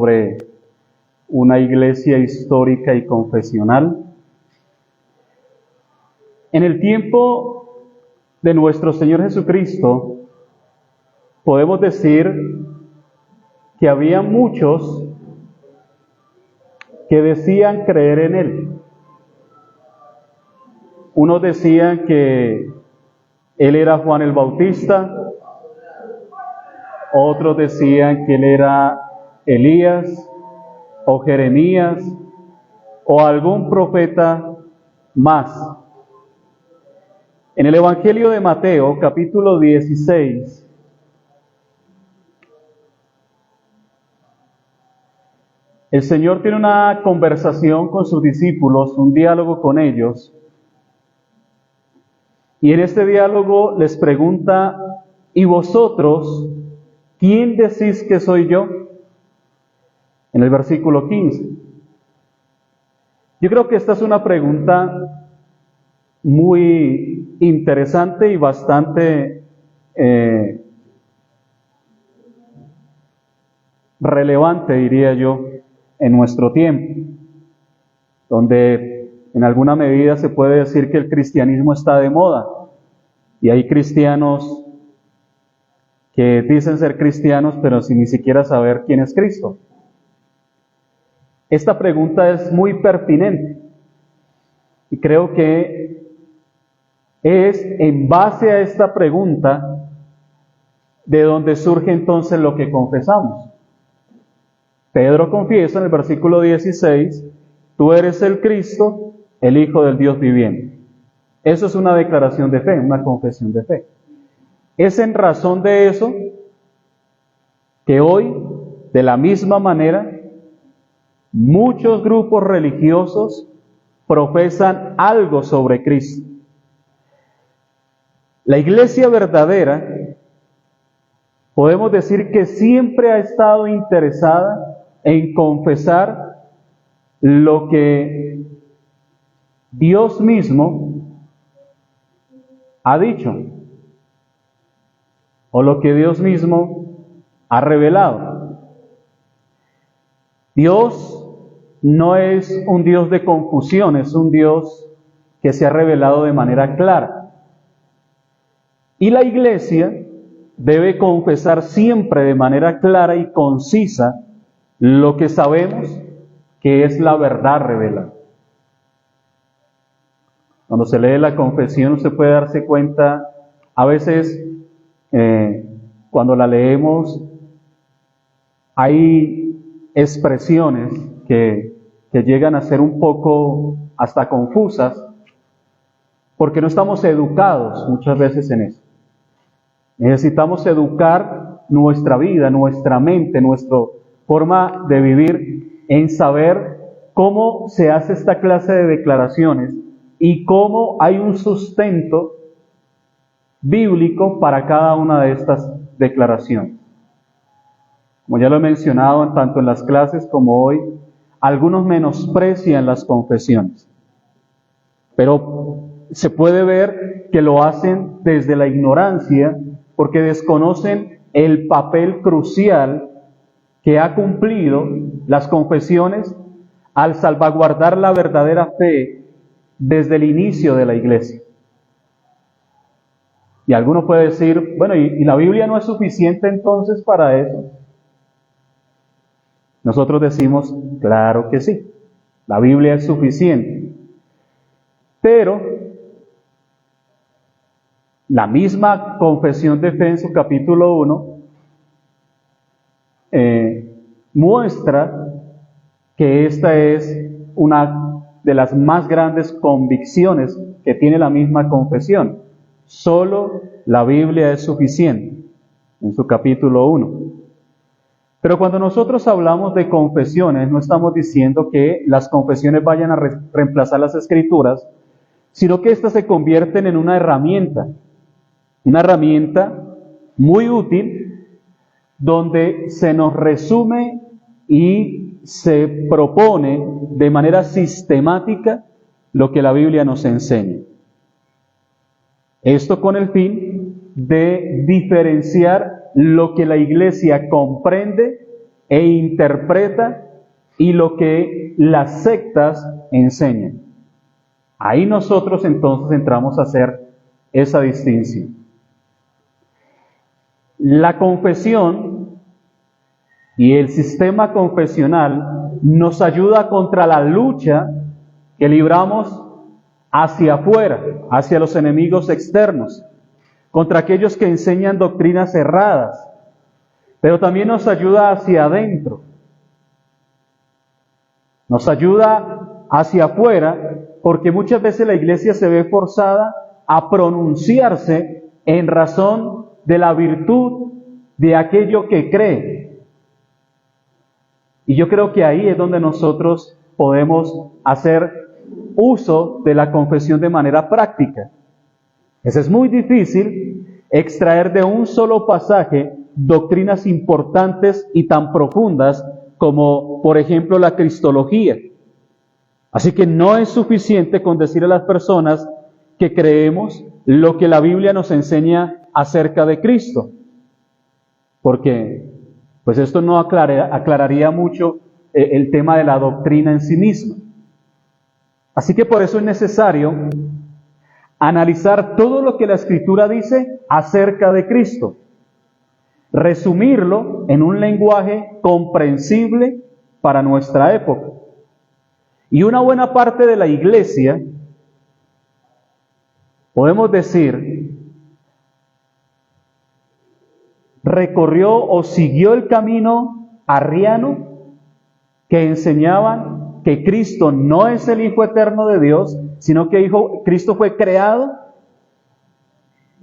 sobre una iglesia histórica y confesional. En el tiempo de nuestro Señor Jesucristo, podemos decir que había muchos que decían creer en Él. Unos decían que Él era Juan el Bautista, otros decían que Él era Elías o Jeremías o algún profeta más. En el Evangelio de Mateo, capítulo 16, el Señor tiene una conversación con sus discípulos, un diálogo con ellos, y en este diálogo les pregunta: ¿y vosotros, quién decís que soy yo? En el versículo 15. Yo creo que esta es una pregunta muy interesante y bastante relevante, diría yo, en nuestro tiempo, donde en alguna medida se puede decir que el cristianismo está de moda, y hay cristianos que dicen ser cristianos, pero sin ni siquiera saber quién es Cristo. Esta pregunta es muy pertinente, y creo que es en base a esta pregunta de donde surge entonces lo que confesamos. Pedro confiesa en el versículo 16: tú eres el Cristo, el Hijo del Dios viviente. Eso es una declaración de fe, una confesión de fe. Es en razón de eso que hoy, de la misma manera, muchos grupos religiosos profesan algo sobre Cristo. La iglesia verdadera, podemos decir que siempre ha estado interesada en confesar lo que Dios mismo ha dicho, o lo que Dios mismo ha revelado. Dios no es un Dios de confusión, es un Dios que se ha revelado de manera clara. Y la iglesia debe confesar siempre de manera clara y concisa lo que sabemos que es la verdad revelada. Cuando se lee la confesión, usted puede darse cuenta, a veces cuando la leemos, hay expresiones que llegan a ser un poco hasta confusas, porque no estamos educados muchas veces en eso. Necesitamos educar nuestra vida, nuestra mente, nuestra forma de vivir en saber cómo se hace esta clase de declaraciones y cómo hay un sustento bíblico para cada una de estas declaraciones. Como ya lo he mencionado tanto en las clases como hoy, algunos menosprecian las confesiones, pero se puede ver que lo hacen desde la ignorancia, porque desconocen el papel crucial que ha cumplido las confesiones al salvaguardar la verdadera fe desde el inicio de la iglesia. Y alguno puede decir: bueno, ¿y la Biblia no es suficiente entonces para eso? Nosotros decimos: claro que sí, la Biblia es suficiente. Pero la misma confesión de fe en su capítulo 1 muestra que esta es una de las más grandes convicciones que tiene la misma confesión. Solo la Biblia es suficiente, en su capítulo 1. Pero cuando nosotros hablamos de confesiones, no estamos diciendo que las confesiones vayan a reemplazar las Escrituras, sino que éstas se convierten en una herramienta muy útil, donde se nos resume y se propone de manera sistemática lo que la Biblia nos enseña. Esto con el fin de diferenciar lo que la iglesia comprende e interpreta y lo que las sectas enseñan. Ahí nosotros entonces entramos a hacer esa distinción. La confesión y el sistema confesional nos ayuda contra la lucha que libramos hacia afuera, hacia los enemigos externos, contra aquellos que enseñan doctrinas erradas, pero también nos ayuda hacia adentro. Nos ayuda hacia afuera porque muchas veces la iglesia se ve forzada a pronunciarse en razón de la virtud de aquello que cree. Y yo creo que ahí es donde nosotros podemos hacer uso de la confesión de manera práctica. Es muy difícil extraer de un solo pasaje doctrinas importantes y tan profundas como, por ejemplo, la cristología. Así que no es suficiente con decir a las personas que creemos lo que la Biblia nos enseña acerca de Cristo, porque pues esto no aclararía mucho el tema de la doctrina en sí misma. Así que por eso es necesario analizar todo lo que la Escritura dice acerca de Cristo, resumirlo en un lenguaje comprensible para nuestra época. Y una buena parte de la iglesia, podemos decir, recorrió o siguió el camino arriano que enseñaban que Cristo no es el Hijo eterno de Dios, sino que Cristo fue creado,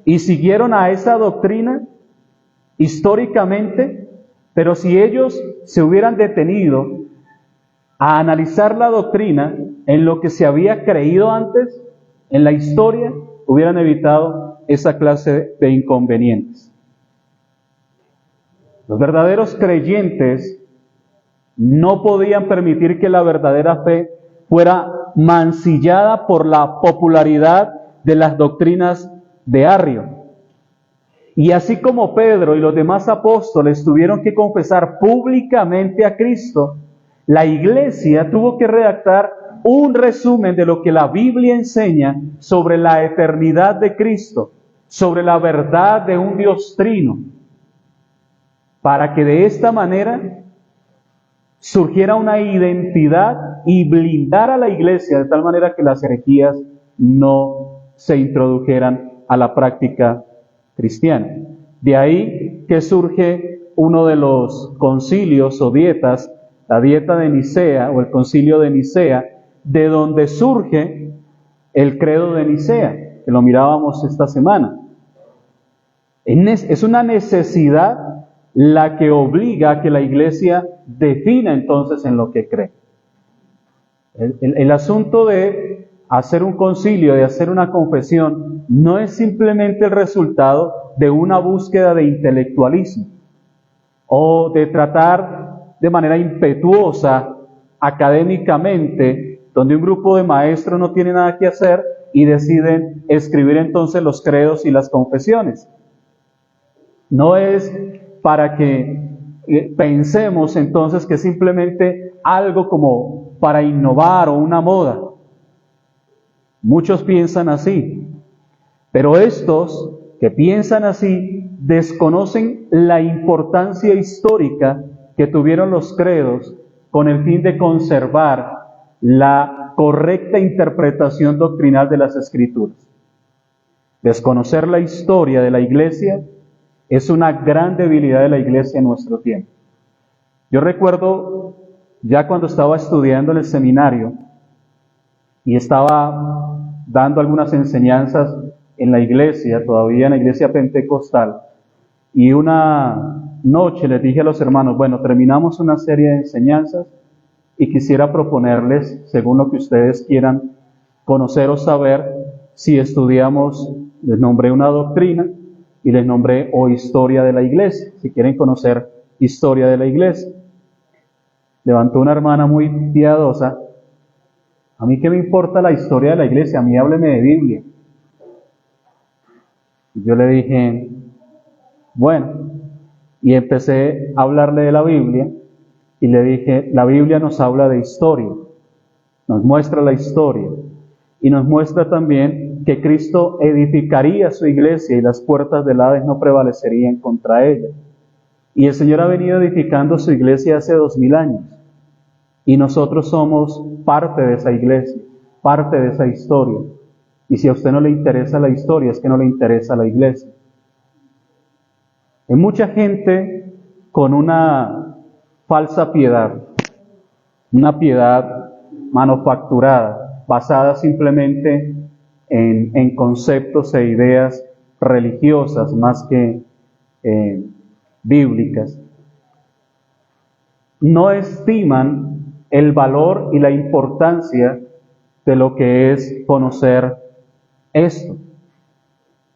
y siguieron a esa doctrina históricamente, pero si ellos se hubieran detenido a analizar la doctrina en lo que se había creído antes, en la historia, hubieran evitado esa clase de inconvenientes. Los verdaderos creyentes no podían permitir que la verdadera fe fuera mancillada por la popularidad de las doctrinas de Arrio. Y así como Pedro y los demás apóstoles tuvieron que confesar públicamente a Cristo, la iglesia tuvo que redactar un resumen de lo que la Biblia enseña sobre la eternidad de Cristo, sobre la verdad de un Dios trino, para que de esta manera surgiera una identidad y blindara a la iglesia de tal manera que las herejías no se introdujeran a la práctica cristiana. De ahí que surge uno de los concilios o dietas, la dieta de Nicea o el concilio de Nicea, de donde surge el credo de Nicea, que lo mirábamos esta semana. Es una necesidad la que obliga a que la iglesia defina entonces en lo que cree. El asunto de hacer un concilio, de hacer una confesión, no es simplemente el resultado de una búsqueda de intelectualismo o de tratar de manera impetuosa, académicamente, donde un grupo de maestros no tiene nada que hacer y deciden escribir entonces los credos y las confesiones. No es para que pensemos entonces que es simplemente algo como para innovar o una moda. Muchos piensan así, pero estos que piensan así desconocen la importancia histórica que tuvieron los credos con el fin de conservar la correcta interpretación doctrinal de las Escrituras. Desconocer la historia de la iglesia es una gran debilidad de la iglesia en nuestro tiempo. Yo recuerdo, ya cuando estaba estudiando en el seminario y estaba dando algunas enseñanzas en la iglesia, todavía en la iglesia pentecostal, y una noche les dije a los hermanos, bueno, terminamos una serie de enseñanzas y quisiera proponerles, según lo que ustedes quieran conocer o saber, si estudiamos, les nombré una doctrina y les nombré o historia de la iglesia, si quieren conocer historia de la iglesia. Levantó una hermana muy piadosa, a mí qué me importa la historia de la iglesia, a mí hábleme de Biblia. Y yo le dije, bueno, y empecé a hablarle de la Biblia, y le dije, la Biblia nos habla de historia, nos muestra la historia y nos muestra también que Cristo edificaría su iglesia y las puertas del Hades no prevalecerían contra ella. Y el Señor ha venido edificando su iglesia hace 2000 años y nosotros somos parte de esa iglesia, parte de esa historia. Y si a usted no le interesa la historia, es que no le interesa la iglesia. Hay mucha gente con una falsa piedad, una piedad manufacturada, basada simplemente en conceptos e ideas religiosas más que bíblicas. No estiman el valor y la importancia de lo que es conocer esto,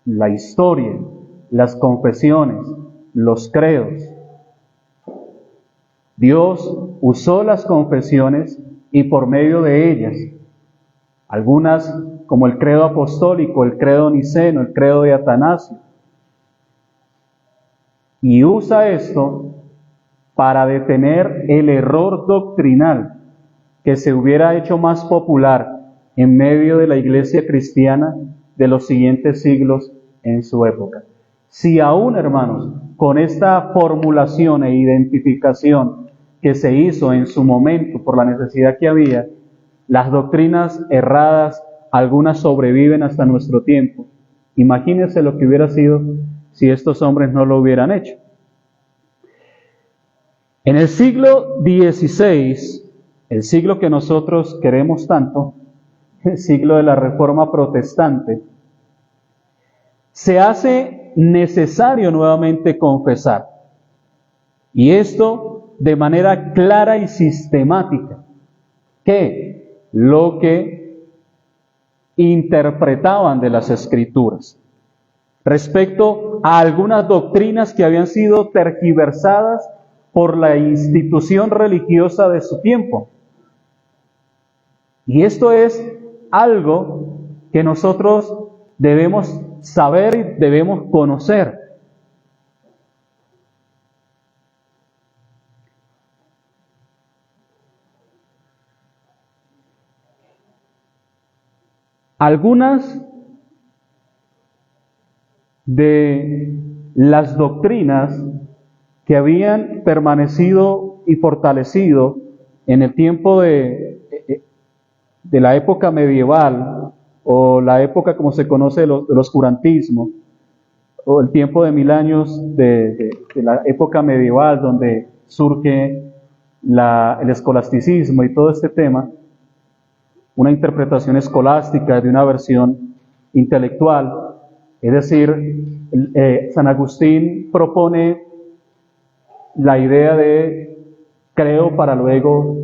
la historia, las confesiones, los credos. Dios usó las confesiones y por medio de ellas, algunas como el credo apostólico, el credo niceno, el credo de Atanasio, y usa esto para detener el error doctrinal que se hubiera hecho más popular en medio de la iglesia cristiana de los siguientes siglos en su época. Si aún, hermanos, con esta formulación e identificación que se hizo en su momento por la necesidad que había, las doctrinas erradas, algunas sobreviven hasta nuestro tiempo. Imagínense lo que hubiera sido si estos hombres no lo hubieran hecho. En el siglo XVI, el siglo que nosotros queremos tanto, el siglo de la Reforma Protestante, se hace necesario nuevamente confesar. Y esto de manera clara y sistemática, que lo que interpretaban de las Escrituras respecto a algunas doctrinas que habían sido tergiversadas por la institución religiosa de su tiempo. Y esto es algo que nosotros debemos saber y debemos conocer. Algunas de las doctrinas que habían permanecido y fortalecido en el tiempo de la época medieval, o la época como se conoce del oscurantismo, o el tiempo de 1000 años de la época medieval, donde surge el escolasticismo y todo este tema, una interpretación escolástica de una versión intelectual. Es decir, San Agustín propone la idea de creo para luego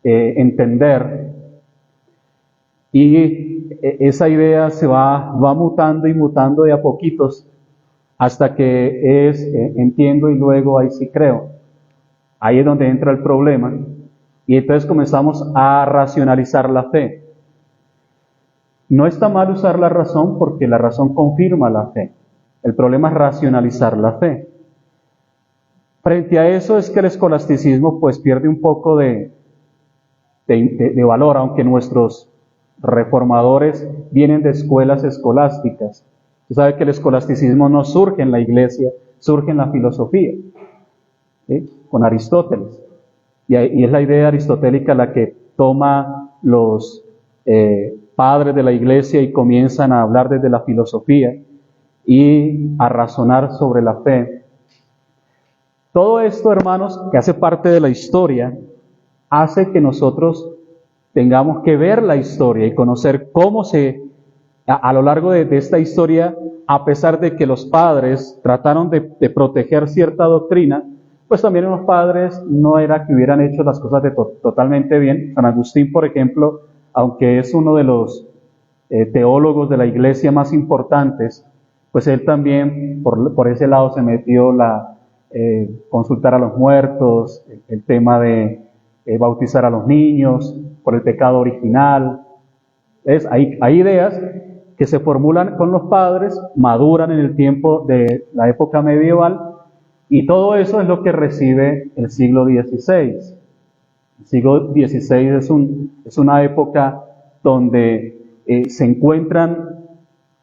entender, y esa idea se va mutando y mutando de a poquitos hasta que es entiendo y luego ahí sí creo. Ahí es donde entra el problema, y entonces comenzamos a racionalizar la fe. No está mal usar la razón porque la razón confirma la fe. El problema es racionalizar la fe. Frente a eso es que el escolasticismo pues pierde un poco de valor, aunque nuestros reformadores vienen de escuelas escolásticas. Usted sabe que el escolasticismo no surge en la iglesia, surge en la filosofía, ¿sí? Con Aristóteles. Y es la idea aristotélica la que toma los padres de la iglesia y comienzan a hablar desde la filosofía y a razonar sobre la fe. Todo esto, hermanos, que hace parte de la historia, hace que nosotros tengamos que ver la historia y conocer cómo a lo largo de esta historia, a pesar de que los padres trataron de proteger cierta doctrina, pues también los padres no era que hubieran hecho las cosas totalmente bien. San Agustín, por ejemplo, aunque es uno de los teólogos de la iglesia más importantes, pues él también por ese lado se metió consultar a los muertos, el tema de bautizar a los niños por el pecado original. Hay ideas que se formulan con los padres, maduran en el tiempo de la época medieval Y todo eso es lo que recibe el siglo XVI. El siglo XVI es una época donde se encuentran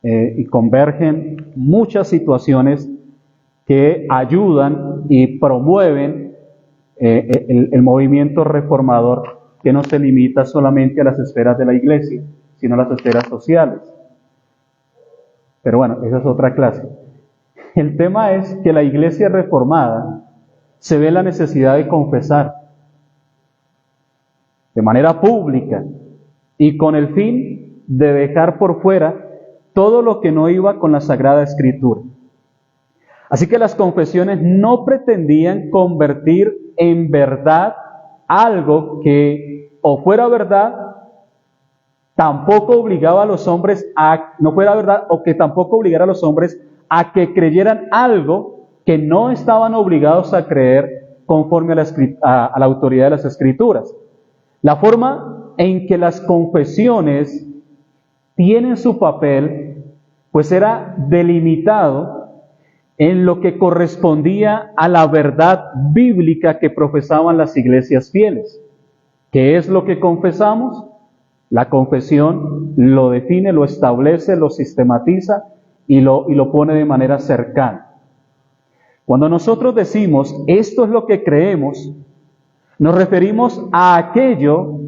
y convergen muchas situaciones que ayudan y promueven el movimiento reformador, que no se limita solamente a las esferas de la iglesia, sino a las esferas sociales. Pero bueno, esa es otra clase. El tema es que la iglesia reformada se ve la necesidad de confesar de manera pública y con el fin de dejar por fuera todo lo que no iba con la Sagrada Escritura. Así que las confesiones no pretendían convertir en verdad algo que o fuera verdad, tampoco obligaba a los hombres no fuera verdad, o que tampoco obligara a los hombres a que creyeran algo que no estaban obligados a creer conforme a la autoridad de las Escrituras. La forma en que las confesiones tienen su papel, pues era delimitado en lo que correspondía a la verdad bíblica que profesaban las iglesias fieles. ¿Qué es lo que confesamos? La confesión lo define, lo establece, lo sistematiza y lo pone de manera cercana. Cuando nosotros decimos esto es lo que creemos, nos referimos a aquello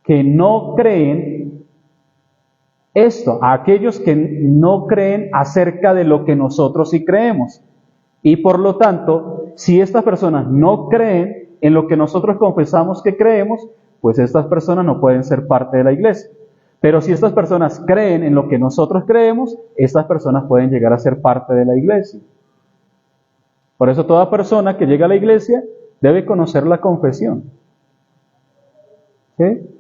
que no creen esto, a aquellos que no creen acerca de lo que nosotros sí creemos. Y por lo tanto, si estas personas no creen en lo que nosotros confesamos que creemos, pues estas personas no pueden ser parte de la iglesia. Pero si estas personas creen en lo que nosotros creemos, estas personas pueden llegar a ser parte de la iglesia. Por eso toda persona que llega a la iglesia debe conocer la confesión. ¿Sí?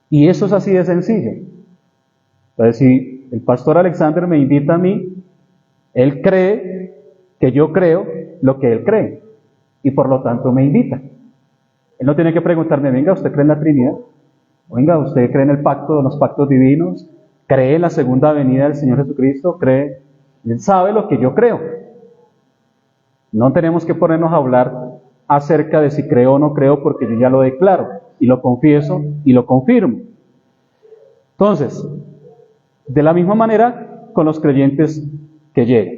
Y eso es así de sencillo. Entonces, si el pastor Alexander me invita a mí, él cree que yo creo lo que él cree. Y por lo tanto me invita. Él no tiene que preguntarme, venga, ¿usted cree en la Trinidad? Venga, ¿usted cree en el pacto, en los pactos divinos? ¿Cree en la segunda venida del Señor Jesucristo? ¿Cree? Él sabe lo que yo creo. No tenemos que ponernos a hablar acerca de si creo o no creo, porque yo ya lo declaro, y lo confieso y lo confirmo. Entonces, de la misma manera con los creyentes que llegan.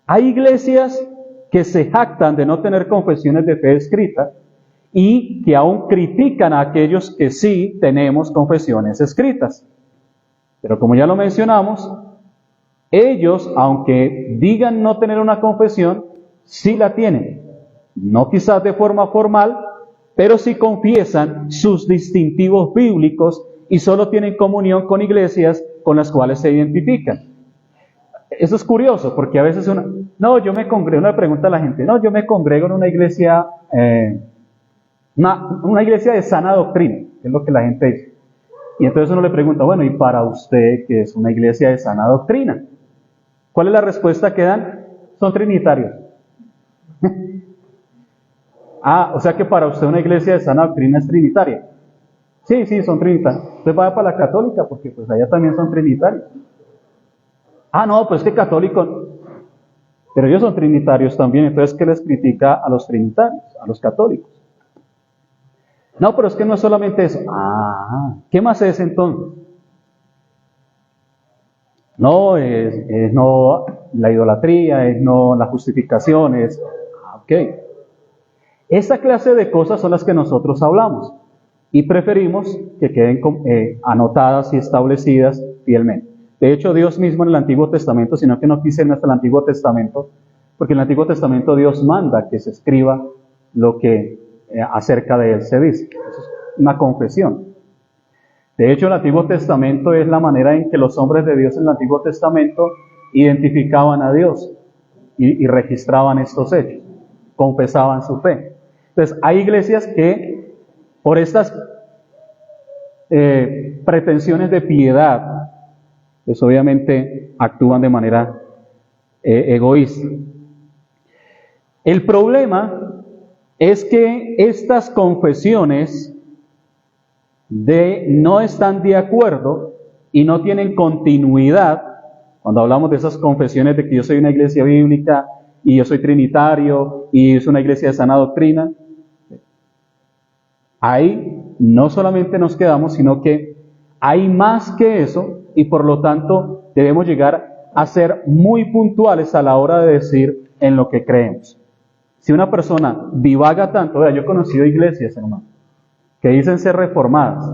Hay iglesias que se jactan de no tener confesiones de fe escritas y que aún critican a aquellos que sí tenemos confesiones escritas. Pero como ya lo mencionamos, ellos, aunque digan no tener una confesión, sí la tienen. No quizás de forma formal, pero sí confiesan sus distintivos bíblicos y solo tienen comunión con iglesias con las cuales se identifican. Eso es curioso, porque a veces uno le pregunta a la gente, yo me congrego en una iglesia, una iglesia de sana doctrina, que es lo que la gente dice. Y entonces uno le pregunta, bueno, ¿y para usted qué es una iglesia de sana doctrina? ¿Cuál es la respuesta que dan? Son trinitarios. O sea que para usted una iglesia de sana doctrina es trinitaria. Sí, son trinitarios. Usted va para la católica porque pues allá también son trinitarios. No, pues que católico. Pero ellos son trinitarios también, entonces ¿qué les critica a los trinitarios, a los católicos? No, pero es que no es solamente eso. ¿Qué más es entonces? No, es no la idolatría, es no la justificación, es... Ok. Esa clase de cosas son las que nosotros hablamos y preferimos que queden anotadas y establecidas fielmente. De hecho, Dios mismo en el Antiguo Testamento, sino que no dice en el Antiguo Testamento, porque en el Antiguo Testamento Dios manda que se escriba lo que acerca de Él se dice. Eso es una confesión. De hecho, el Antiguo Testamento es la manera en que los hombres de Dios en el Antiguo Testamento identificaban a Dios y registraban estos hechos, confesaban su fe. Entonces, hay iglesias que, por estas pretensiones de piedad, pues obviamente actúan de manera egoísta. El problema es que estas confesiones no están de acuerdo y no tienen continuidad Cuando hablamos de esas confesiones de que yo soy una iglesia bíblica y yo soy trinitario y es una iglesia de sana doctrina, ahí no solamente nos quedamos, sino que hay más que eso y por lo tanto debemos llegar a ser muy puntuales a la hora de decir en lo que creemos. Si una persona divaga tanto, vea, yo he conocido iglesias, hermano, que dicen ser reformadas,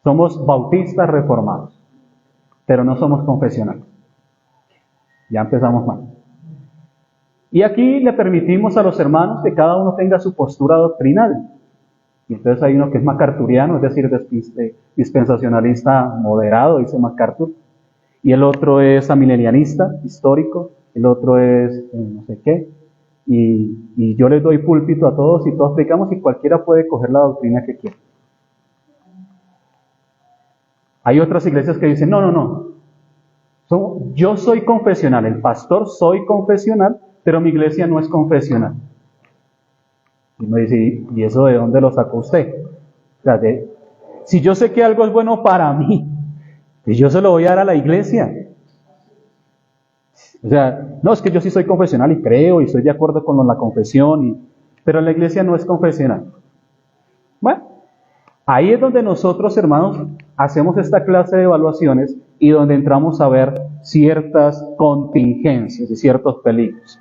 somos bautistas reformados, pero no somos confesionales. Ya empezamos mal. Y aquí le permitimos a los hermanos que cada uno tenga su postura doctrinal. Y entonces hay uno que es macarturiano, es decir, dispensacionalista moderado, dice MacArthur. Y el otro es amilenianista, histórico. El otro es no sé qué. Y yo les doy púlpito a todos y todos explicamos y cualquiera puede coger la doctrina que quiera. Hay otras iglesias que dicen, no. Yo soy confesional, el pastor soy confesional, pero mi iglesia no es confesional. Y uno dice, ¿y eso de dónde lo sacó usted? O sea, si yo sé que algo es bueno para mí, pues yo se lo voy a dar a la iglesia. O sea, no, es que yo sí soy confesional y creo y estoy de acuerdo con la confesión, pero la iglesia no es confesional. Bueno, ahí es donde nosotros, hermanos, hacemos esta clase de evaluaciones y donde entramos a ver ciertas contingencias y ciertos peligros.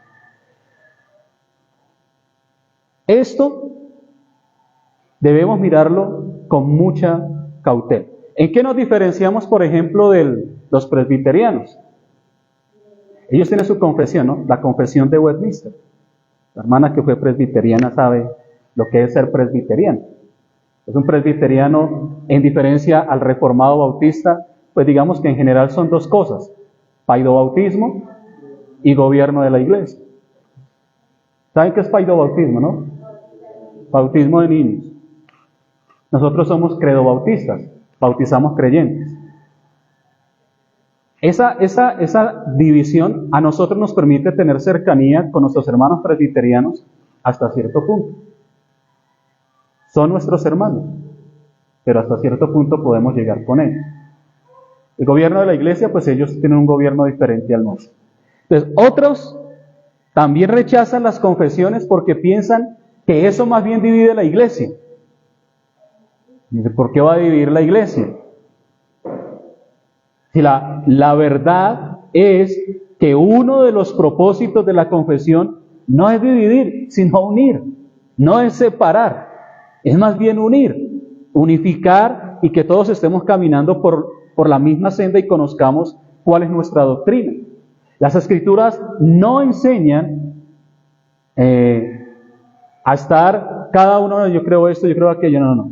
Esto debemos mirarlo con mucha cautela. ¿En qué nos diferenciamos, por ejemplo, de los presbiterianos? Ellos tienen su confesión, ¿no? La confesión de Westminster. La hermana que fue presbiteriana sabe lo que es ser presbiteriano. Es un presbiteriano, en diferencia al reformado bautista, pues digamos que en general son dos cosas: paidobautismo y gobierno de la iglesia. ¿Saben qué es paidobautismo, no? Bautismo de niños. Nosotros somos credobautistas, bautizamos creyentes. Esa división a nosotros nos permite tener cercanía con nuestros hermanos presbiterianos hasta cierto punto. Son nuestros hermanos, pero hasta cierto punto podemos llegar con ellos. El gobierno de la iglesia, pues ellos tienen un gobierno diferente al nuestro. Entonces, otros también rechazan las confesiones porque piensan que eso más bien divide la iglesia. Dice, ¿por qué va a dividir la iglesia? Si la verdad es que uno de los propósitos de la confesión no es dividir, sino unir. No es separar, es más bien unir, unificar y que todos estemos caminando por la misma senda y conozcamos cuál es nuestra doctrina. Las Escrituras no enseñan a estar cada uno, yo creo esto, yo creo aquello, no.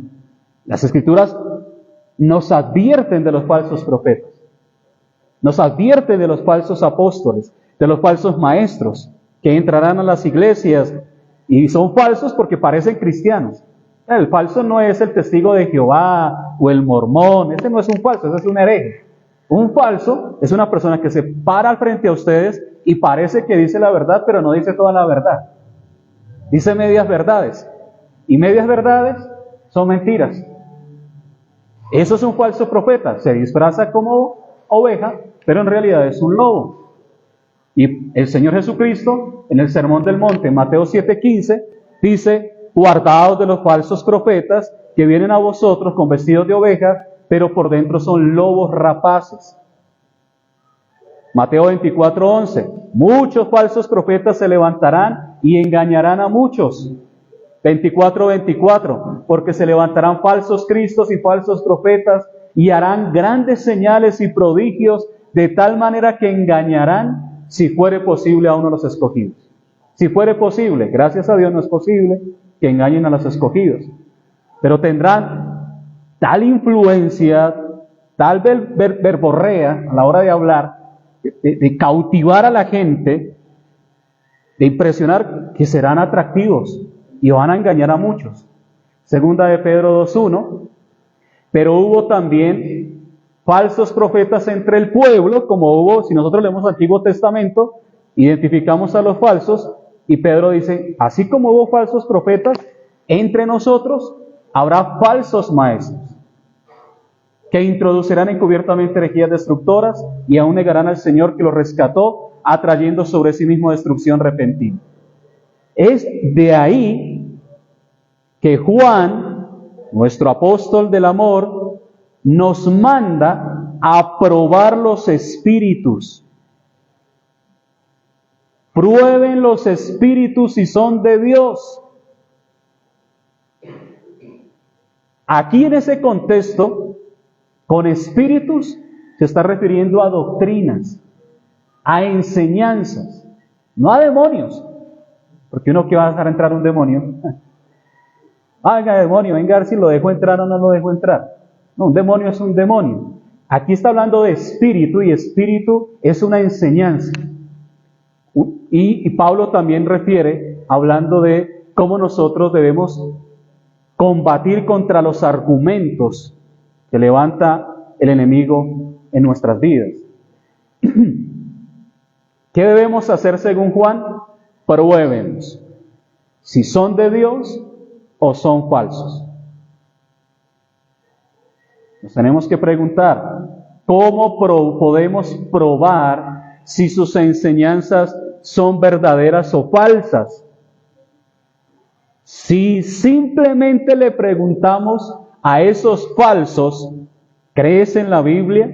Las Escrituras nos advierten de los falsos profetas, nos advierten de los falsos apóstoles, de los falsos maestros que entrarán a las iglesias y son falsos porque parecen cristianos. El falso no es el testigo de Jehová o el mormón, ese no es un falso, ese es un hereje. Un falso es una persona que se para al frente a ustedes y parece que dice la verdad, pero no dice toda la verdad. Dice medias verdades. Y medias verdades son mentiras. Eso es un falso profeta. Se disfraza como oveja, pero en realidad es un lobo. Y el Señor Jesucristo, en el Sermón del Monte, Mateo 7:15, dice: guardaos de los falsos profetas que vienen a vosotros con vestidos de oveja, pero por dentro son lobos rapaces. Mateo 24:11, muchos falsos profetas se levantarán y engañarán a muchos. 24:24, porque se levantarán falsos cristos y falsos profetas y harán grandes señales y prodigios de tal manera que engañarán, si fuere posible, a uno de los escogidos. Si fuere posible, gracias a Dios no es posible que engañen a los escogidos, pero tendrán tal influencia, tal verborrea a la hora de hablar, de cautivar a la gente, de impresionar, que serán atractivos y van a engañar a muchos. Segunda de Pedro 2:1, pero hubo también falsos profetas entre el pueblo, como hubo, si nosotros leemos el Antiguo Testamento, identificamos a los falsos, y Pedro dice, así como hubo falsos profetas, entre nosotros habrá falsos maestros. que introducirán encubiertamente herejías destructoras y aún negarán al Señor que los rescató, atrayendo sobre sí mismo destrucción repentina. Es de ahí que Juan, nuestro apóstol del amor, nos manda a probar los espíritus. Prueben los espíritus si son de Dios. Aquí en ese contexto, con espíritus, se está refiriendo a doctrinas, a enseñanzas, no a demonios. Porque uno que va a dejar entrar un demonio. Venga, demonio, venga a ver si lo dejo entrar o no lo dejo entrar. No, un demonio es un demonio. Aquí está hablando de espíritu, y espíritu es una enseñanza. Y Pablo también refiere, hablando de cómo nosotros debemos combatir contra los argumentos que levanta el enemigo en nuestras vidas. ¿Qué debemos hacer según Juan? Pruébenlos si son de Dios o son falsos. Nos tenemos que preguntar, ¿cómo podemos probar si sus enseñanzas son verdaderas o falsas? Si simplemente le preguntamos a esos falsos, ¿crees en la Biblia?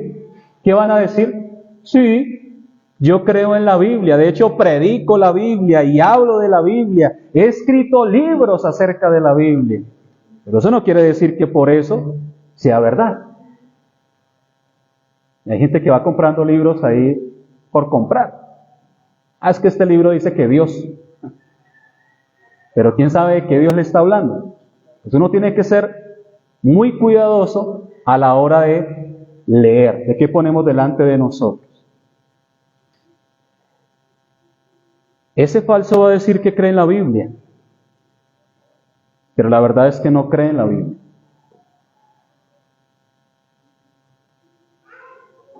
¿Qué van a decir? Sí, yo creo en la Biblia, de hecho predico la Biblia y hablo de la Biblia, he escrito libros acerca de la Biblia. Pero eso no quiere decir que por eso sea verdad. Hay gente que va comprando libros ahí por comprar. Es que este libro dice que Dios. Pero ¿quién sabe de qué Dios le está hablando? Pues uno tiene que ser muy cuidadoso a la hora de leer, de qué ponemos delante de nosotros. Ese falso va a decir que cree en la Biblia, pero la verdad es que no cree en la Biblia.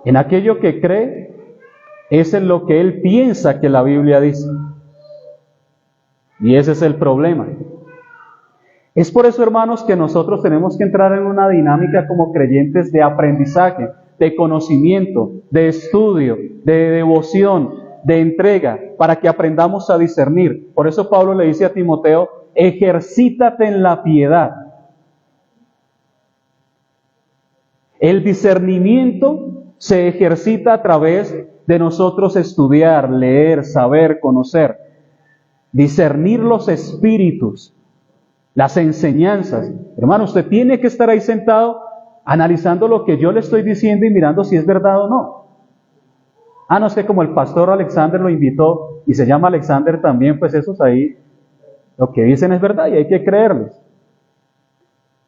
En aquello que cree es en lo que él piensa que la Biblia dice. Y ese es el problema. Es por eso, hermanos, que nosotros tenemos que entrar en una dinámica como creyentes de aprendizaje, de conocimiento, de estudio, de devoción, de entrega, para que aprendamos a discernir. Por eso Pablo le dice a Timoteo, ejercítate en la piedad. El discernimiento se ejercita a través de nosotros estudiar, leer, saber, conocer. Discernir los espíritus, las enseñanzas. Hermano, usted tiene que estar ahí sentado analizando lo que yo le estoy diciendo y mirando si es verdad o no. No es que como el pastor Alexander lo invitó y se llama Alexander también, pues esos ahí, lo que dicen es verdad y hay que creerles.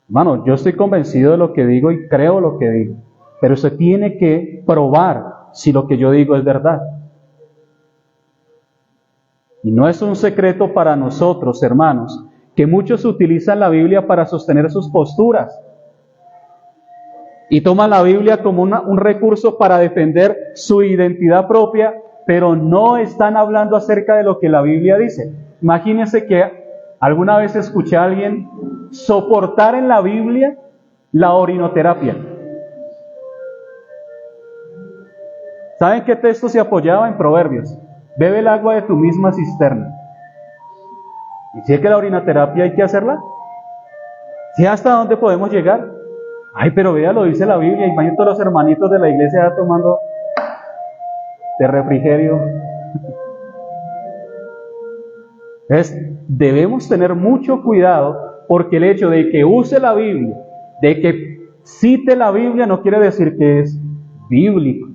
Hermano, yo estoy convencido de lo que digo y creo lo que digo, pero usted tiene que probar si lo que yo digo es verdad. Y no es un secreto para nosotros, hermanos, que muchos utilizan la Biblia para sostener sus posturas. Y toman la Biblia como un recurso para defender su identidad propia, pero no están hablando acerca de lo que la Biblia dice. Imagínense que alguna vez escuché a alguien soportar en la Biblia la orinoterapia. ¿Saben qué texto se apoyaba? En Proverbios. Bebe el agua de tu misma cisterna. ¿Y si es que la orinoterapia hay que hacerla? ¿Sí hasta dónde podemos llegar? Pero vea, lo dice la Biblia. Imagínate todos los hermanitos de la iglesia ya tomando de refrigerio. Entonces, debemos tener mucho cuidado, porque el hecho de que use la Biblia, de que cite la Biblia, no quiere decir que es bíblico.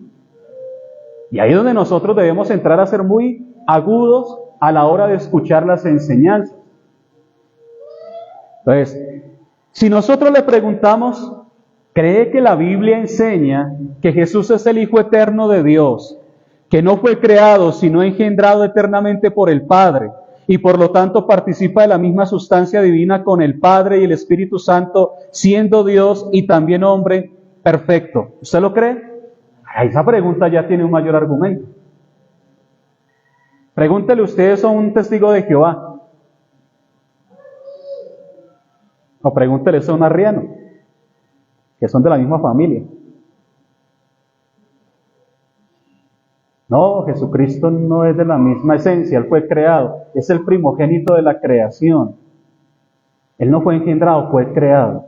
Y ahí es donde nosotros debemos entrar a ser muy agudos a la hora de escuchar las enseñanzas. Entonces, si nosotros le preguntamos, ¿cree que la Biblia enseña que Jesús es el Hijo eterno de Dios, que no fue creado sino engendrado eternamente por el Padre, y por lo tanto participa de la misma sustancia divina con el Padre y el Espíritu Santo, siendo Dios y también hombre perfecto? ¿Usted lo cree? Esa pregunta ya tiene un mayor argumento. Pregúntele ustedes a un testigo de Jehová. O pregúntele eso a un arriano. que son de la misma familia. No, Jesucristo no es de la misma esencia, Él fue creado, es el primogénito de la creación. Él no fue engendrado, fue creado.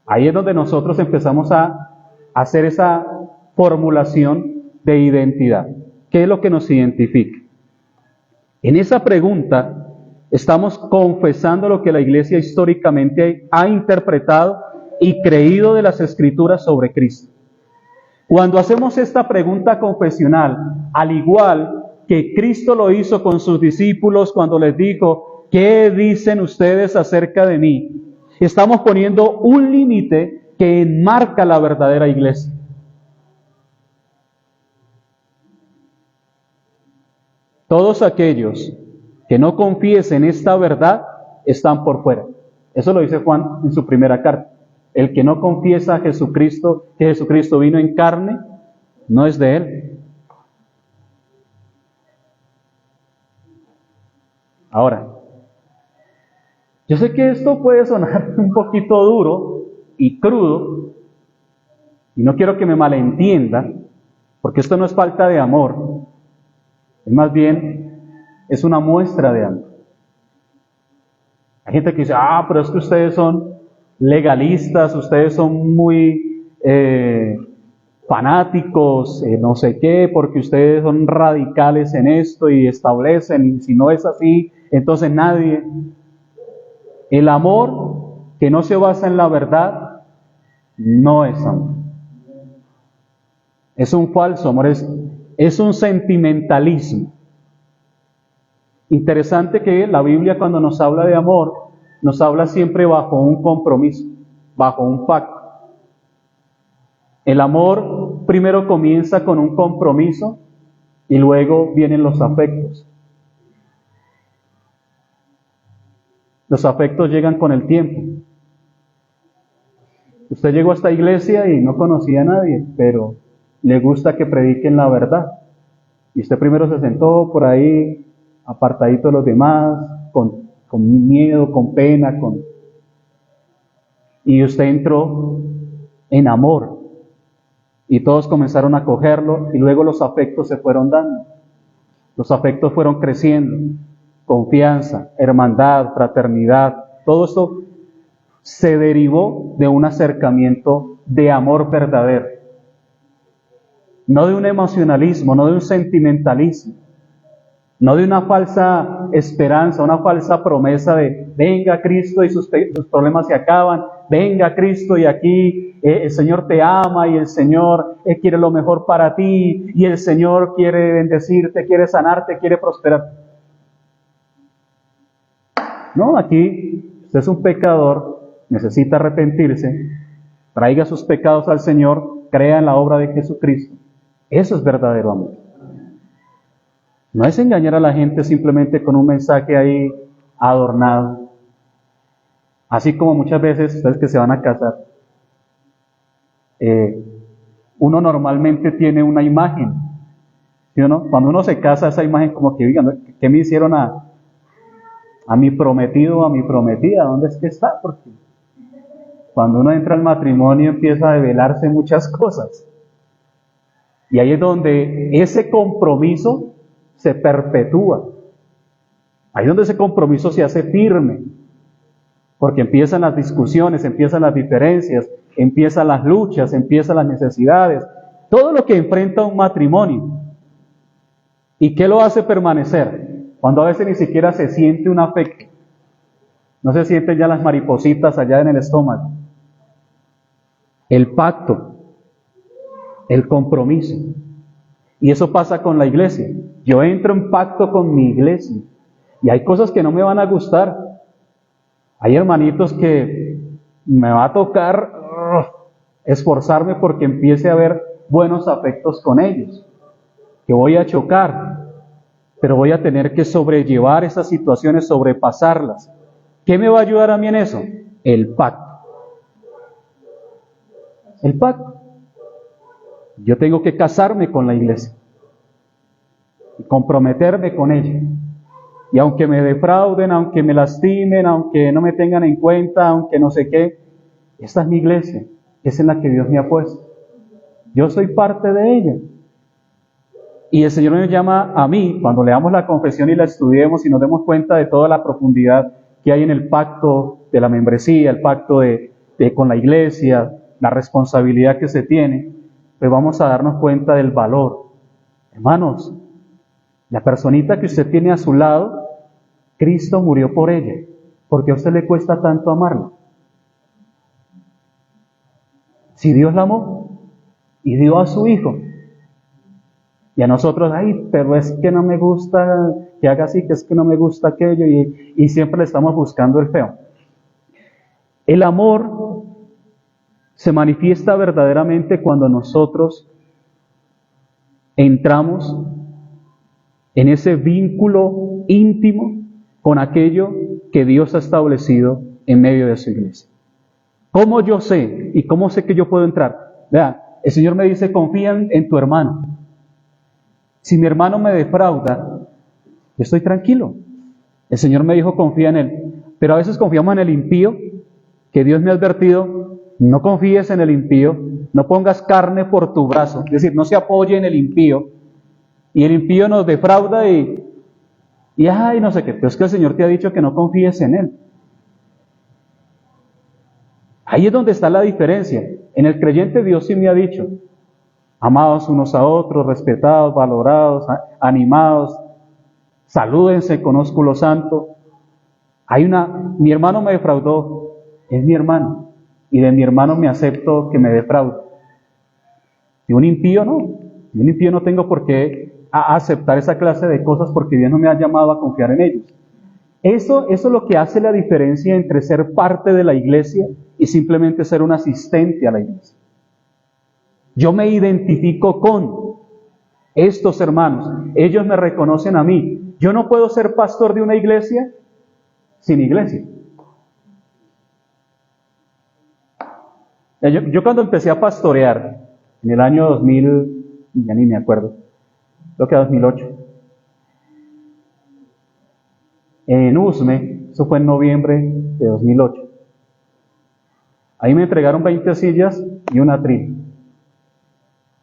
Ahí es donde nosotros empezamos a hacer esa formulación de identidad. ¿Qué es lo que nos identifica? En esa pregunta estamos confesando lo que la Iglesia históricamente ha interpretado y creído de las Escrituras sobre Cristo. Cuando hacemos esta pregunta confesional, al igual que Cristo lo hizo con sus discípulos cuando les dijo, ¿qué dicen ustedes acerca de mí? Estamos poniendo un límite que enmarca la verdadera iglesia. Todos aquellos que no confiesen esta verdad están por fuera. Eso lo dice Juan en su primera carta. El que no confiesa a Jesucristo, que Jesucristo vino en carne, no es de Él. Ahora, yo sé que esto puede sonar un poquito duro y crudo, y no quiero que me malentienda, porque esto no es falta de amor, es más bien, es una muestra de amor. Hay gente que dice, pero es que ustedes son legalistas, ustedes son muy fanáticos, no sé qué, porque ustedes son radicales en esto y establecen, y si no es así, entonces nadie. El amor que no se basa en la verdad no es amor. Es un falso amor, es un sentimentalismo. Interesante que la Biblia cuando nos habla de amor, nos habla siempre bajo un compromiso, bajo un pacto. El amor primero comienza con un compromiso y luego vienen los afectos. Los afectos llegan con el tiempo. Usted llegó a esta iglesia y no conocía a nadie, pero le gusta que prediquen la verdad. Y usted primero se sentó por ahí, apartadito de los demás, con miedo, con pena, y usted entró en amor. Y todos comenzaron a cogerlo y luego los afectos se fueron dando. Los afectos fueron creciendo. Confianza, hermandad, fraternidad. Todo esto se derivó de un acercamiento de amor verdadero. No de un emocionalismo, no de un sentimentalismo. No de una falsa esperanza, una falsa promesa de venga Cristo y sus problemas se acaban, venga Cristo y aquí el Señor te ama y el Señor quiere lo mejor para ti y el Señor quiere bendecirte, quiere sanarte, quiere prosperar. No, aquí usted es un pecador, necesita arrepentirse, traiga sus pecados al Señor, crea en la obra de Jesucristo. Eso es verdadero amor. No es engañar a la gente simplemente con un mensaje ahí adornado. Así como muchas veces ustedes que se van a casar, uno normalmente tiene una imagen, ¿sí o no? Cuando uno se casa, esa imagen como que digan, ¿qué me hicieron a mi prometido o a mi prometida? ¿Dónde es que está? Porque cuando uno entra al matrimonio empieza a develarse muchas cosas. Y ahí es donde ese compromiso se perpetúa. Ahí es donde ese compromiso se hace firme. Porque empiezan las discusiones, empiezan las diferencias, empiezan las luchas, empiezan las necesidades. Todo lo que enfrenta un matrimonio. ¿Y qué lo hace permanecer? Cuando a veces ni siquiera se siente un afecto. No se sienten ya las maripositas allá en el estómago. El pacto, el compromiso. Y eso pasa con la iglesia. Yo entro en pacto con mi iglesia. Y hay cosas que no me van a gustar. Hay hermanitos que me va a tocar esforzarme porque empiece a haber buenos afectos con ellos. Que voy a chocar. Pero voy a tener que sobrellevar esas situaciones, sobrepasarlas. ¿Qué me va a ayudar a mí en eso? El pacto. El pacto. Yo tengo que casarme con la iglesia y comprometerme con ella. Y aunque me defrauden, aunque me lastimen, aunque no me tengan en cuenta, aunque no sé qué, Esta es mi iglesia, es en la que Dios me ha puesto. Yo soy parte de ella. Y el Señor me llama a mí, cuando leamos la confesión y la estudiemos y nos demos cuenta de toda la profundidad que hay en el pacto de la membresía, el pacto con la iglesia, la responsabilidad que se tiene, pues vamos a darnos cuenta del valor. Hermanos, la personita que usted tiene a su lado, Cristo murió por ella. ¿Por qué a usted le cuesta tanto amarla? Si Dios la amó y dio a su Hijo, y a nosotros, ay, pero es que no me gusta que haga así, que es que no me gusta aquello, y siempre le estamos buscando el feo. El amor se manifiesta verdaderamente cuando nosotros entramos en ese vínculo íntimo con aquello que Dios ha establecido en medio de su iglesia. ¿Cómo yo sé y cómo sé que yo puedo entrar? Vean, el Señor me dice, confía en tu hermano. Si mi hermano me defrauda, yo estoy tranquilo. El Señor me dijo, confía en él. Pero a veces confiamos en el impío, que Dios me ha advertido, no confíes en el impío, no pongas carne por tu brazo. Es decir, no se apoye en el impío. Y el impío nos defrauda y ay, no sé qué. Pero es que el Señor te ha dicho que no confíes en él. Ahí es donde está la diferencia. En el creyente Dios sí me ha dicho, amados unos a otros, respetados, valorados, animados, salúdense con ósculo santo. Mi hermano me defraudó, es mi hermano, y de mi hermano me acepto que me defraude. Y un impío no tengo por qué aceptar esa clase de cosas porque Dios no me ha llamado a confiar en ellos. Eso es lo que hace la diferencia entre ser parte de la iglesia y simplemente ser un asistente a la iglesia. Yo me identifico con estos hermanos, ellos me reconocen a mí. Yo no puedo ser pastor de una iglesia sin iglesia. Yo cuando empecé a pastorear, en el año 2000, ya ni me acuerdo, creo que 2008, en Usme, eso fue en noviembre de 2008. Ahí me entregaron 20 sillas y un atril,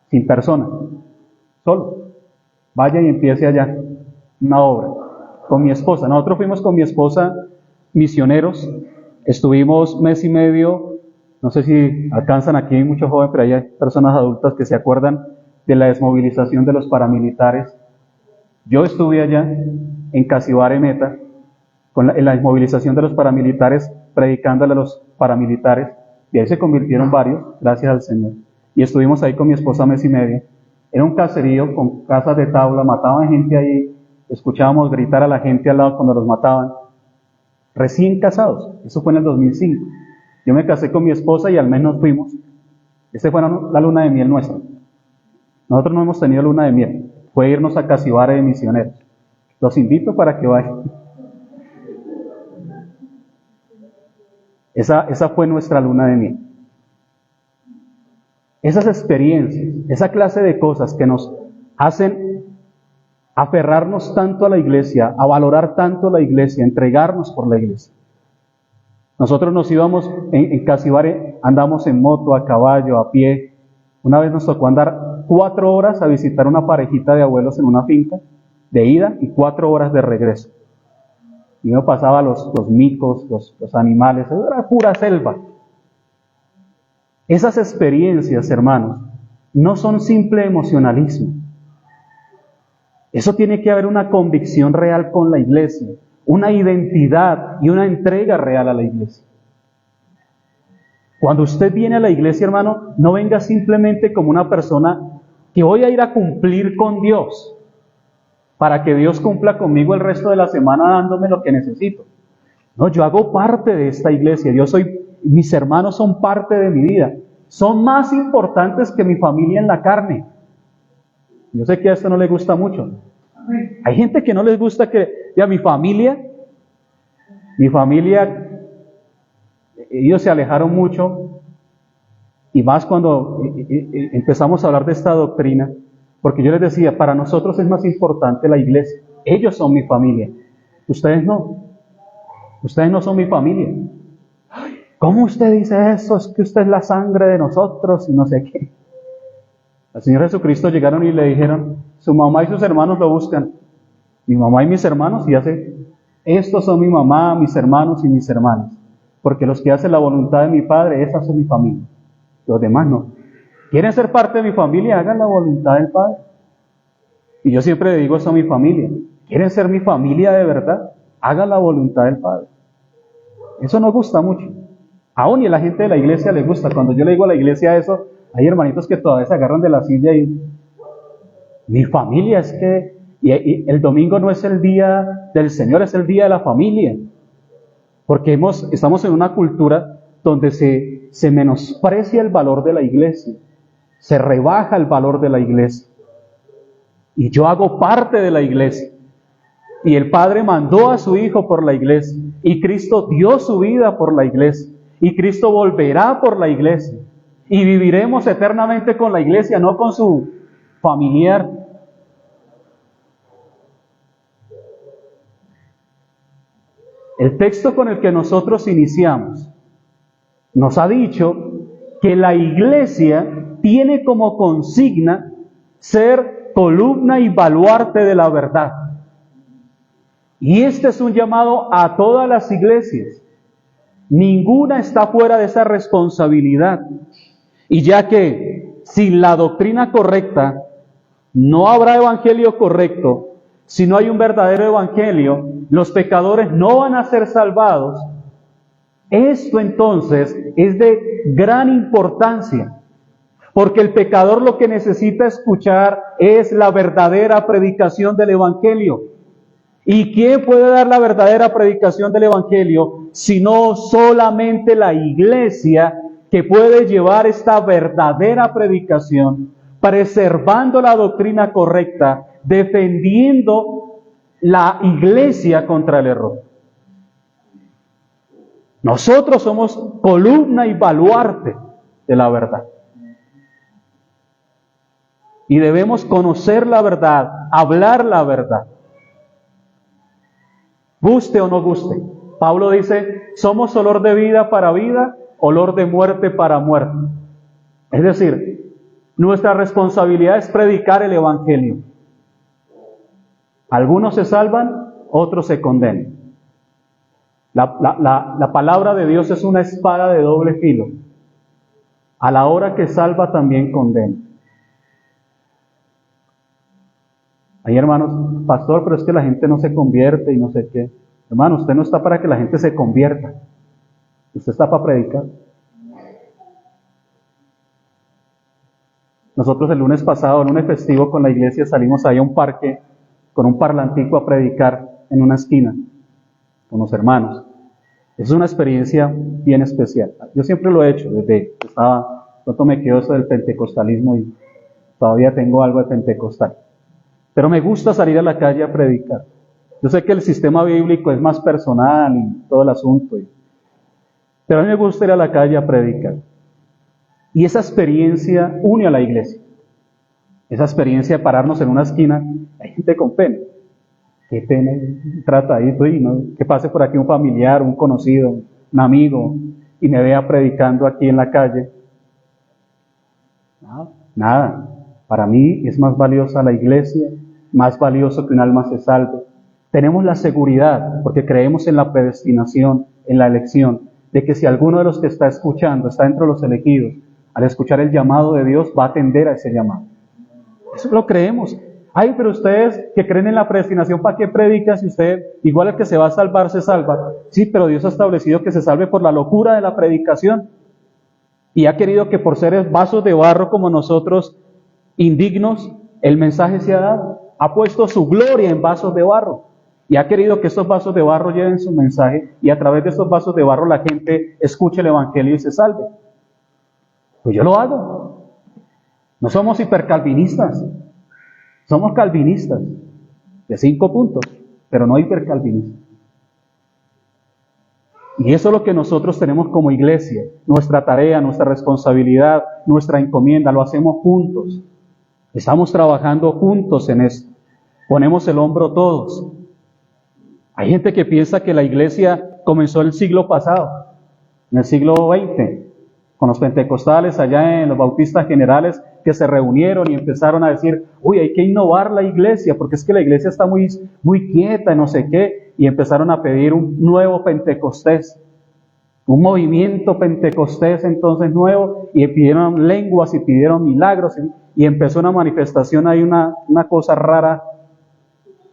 sin persona, solo. Vaya y empiece allá una obra, con mi esposa. Nosotros fuimos con mi esposa misioneros, estuvimos mes y medio, no sé si alcanzan aquí, hay muchos jóvenes, pero hay personas adultas que se acuerdan de la desmovilización de los paramilitares. Yo estuve allá en Casibar Meta, en la desmovilización de los paramilitares, predicándole a los paramilitares, y ahí se convirtieron varios, gracias al Señor. Y estuvimos ahí con mi esposa mes y medio. Era un caserío con casas de tabla, mataban gente ahí, escuchábamos gritar a la gente al lado cuando los mataban. Recién casados, eso fue en el 2005. Yo me casé con mi esposa y al mes nos fuimos. Esta fue la luna de miel nuestra. Nosotros no hemos tenido luna de miel, fue irnos a Casibar de misioneros. Los invito para que vayan. Esa fue nuestra luna de miel. Esas experiencias, esa clase de cosas que nos hacen aferrarnos tanto a la iglesia, a valorar tanto la iglesia, entregarnos por la iglesia. Nosotros nos íbamos en Casibar, andamos en moto, a caballo, a pie. Una vez nos tocó andar 4 horas a visitar una parejita de abuelos en una finca, de ida, y 4 horas de regreso. Y uno pasaba los micos, los animales, era pura selva. Esas experiencias, hermanos, no son simple emocionalismo. Eso tiene que haber una convicción real con la iglesia, una identidad y una entrega real a la iglesia. Cuando usted viene a la iglesia, hermano, no venga simplemente como una persona que voy a ir a cumplir con Dios, para que Dios cumpla conmigo el resto de la semana dándome lo que necesito. No, yo hago parte de esta iglesia, mis hermanos son parte de mi vida, son más importantes que mi familia en la carne. Yo sé que a esto no le gusta mucho. Hay gente que no les gusta mi familia, ellos se alejaron mucho, y más cuando empezamos a hablar de esta doctrina, porque yo les decía, para nosotros es más importante la iglesia, ellos son mi familia, ustedes no son mi familia. ¿cómo usted dice eso? Es que usted es la sangre de nosotros y no sé qué. Al Señor Jesucristo llegaron y le dijeron, su mamá y sus hermanos lo buscan. Mi mamá y mis hermanos, y hace, estos son mi mamá, mis hermanos y mis hermanas. Porque los que hacen la voluntad de mi Padre, esas son mi familia. Los demás no. ¿Quieren ser parte de mi familia? Hagan la voluntad del Padre. Y yo siempre le digo eso a mi familia. ¿Quieren ser mi familia de verdad? Hagan la voluntad del Padre. Eso nos gusta mucho. Aún y a la gente de la iglesia les gusta. Cuando yo le digo a la iglesia eso, hay hermanitos que todavía se agarran de la silla y mi familia es que... Y el domingo no es el día del Señor, es el día de la familia. Porque estamos en una cultura donde se menosprecia el valor de la iglesia. Se rebaja el valor de la iglesia. Y yo hago parte de la iglesia. Y el Padre mandó a su Hijo por la iglesia. Y Cristo dio su vida por la iglesia. Y Cristo volverá por la iglesia. Y viviremos eternamente con la iglesia, no con su familiar. El texto con el que nosotros iniciamos nos ha dicho que la iglesia tiene como consigna ser columna y baluarte de la verdad. Y este es un llamado a todas las iglesias. Ninguna está fuera de esa responsabilidad. Y ya que sin la doctrina correcta no habrá evangelio correcto, si no hay un verdadero evangelio, los pecadores no van a ser salvados. Esto entonces es de gran importancia, porque el pecador lo que necesita escuchar es la verdadera predicación del evangelio. ¿Y quién puede dar la verdadera predicación del evangelio sino solamente la iglesia, que puede llevar esta verdadera predicación, preservando la doctrina correcta, defendiendo la iglesia contra el error? Nosotros somos columna y baluarte de la verdad. Y debemos conocer la verdad, hablar la verdad. Guste o no guste. Pablo dice, somos olor de vida para vida, olor de muerte para muerte. Es decir, nuestra responsabilidad es predicar el evangelio. Algunos se salvan, otros se condenan. La palabra de Dios es una espada de doble filo. A la hora que salva también condena. Hay hermanos, pastor, pero es que la gente no se convierte y no sé qué. Hermano, usted no está para que la gente se convierta. Usted está para predicar. Nosotros el lunes pasado, el lunes festivo con la iglesia, salimos ahí a un parque con un parlantico a predicar en una esquina con los hermanos. Es una experiencia bien especial. Yo siempre lo he hecho, desde que pronto me quedó eso del pentecostalismo y todavía tengo algo de pentecostal. Pero me gusta salir a la calle a predicar. Yo sé que el sistema bíblico es más personal y todo el asunto, pero a mí me gusta ir a la calle a predicar. Y esa experiencia une a la iglesia. Esa experiencia de pararnos en una esquina, hay gente con pena. Qué pena, trata ahí, ¿no? Que pase por aquí un familiar, un conocido, un amigo, y me vea predicando aquí en la calle. Nada. Para mí es más valiosa la iglesia, más valioso que un alma se salve. Tenemos la seguridad, porque creemos en la predestinación, en la elección, de que si alguno de los que está escuchando está entre los elegidos, al escuchar el llamado de Dios, va a atender a ese llamado. Eso lo creemos. Ay, pero ustedes que creen en la predestinación, ¿para qué predican si usted, igual el que se va a salvar, se salva? Sí, pero Dios ha establecido que se salve por la locura de la predicación. Y ha querido que por seres vasos de barro como nosotros, indignos, el mensaje se ha dado. Ha puesto su gloria en vasos de barro. Y ha querido que estos vasos de barro lleven su mensaje y a través de estos vasos de barro la gente escuche el evangelio y se salve. Pues yo lo hago. No somos hipercalvinistas. Somos calvinistas de 5 puntos, pero no hipercalvinistas. Y eso es lo que nosotros tenemos como iglesia. Nuestra tarea, nuestra responsabilidad, nuestra encomienda, lo hacemos juntos. Estamos trabajando juntos en esto. Ponemos el hombro todos. Hay gente que piensa que la iglesia comenzó el siglo pasado. en el siglo XX, con los pentecostales allá en los bautistas generales que se reunieron y empezaron a decir, uy, hay que innovar la iglesia, porque es que la iglesia está muy, muy quieta, no sé qué, y empezaron a pedir un nuevo Pentecostés, un movimiento Pentecostés entonces nuevo, y pidieron lenguas y pidieron milagros, y empezó una manifestación ahí, una cosa rara,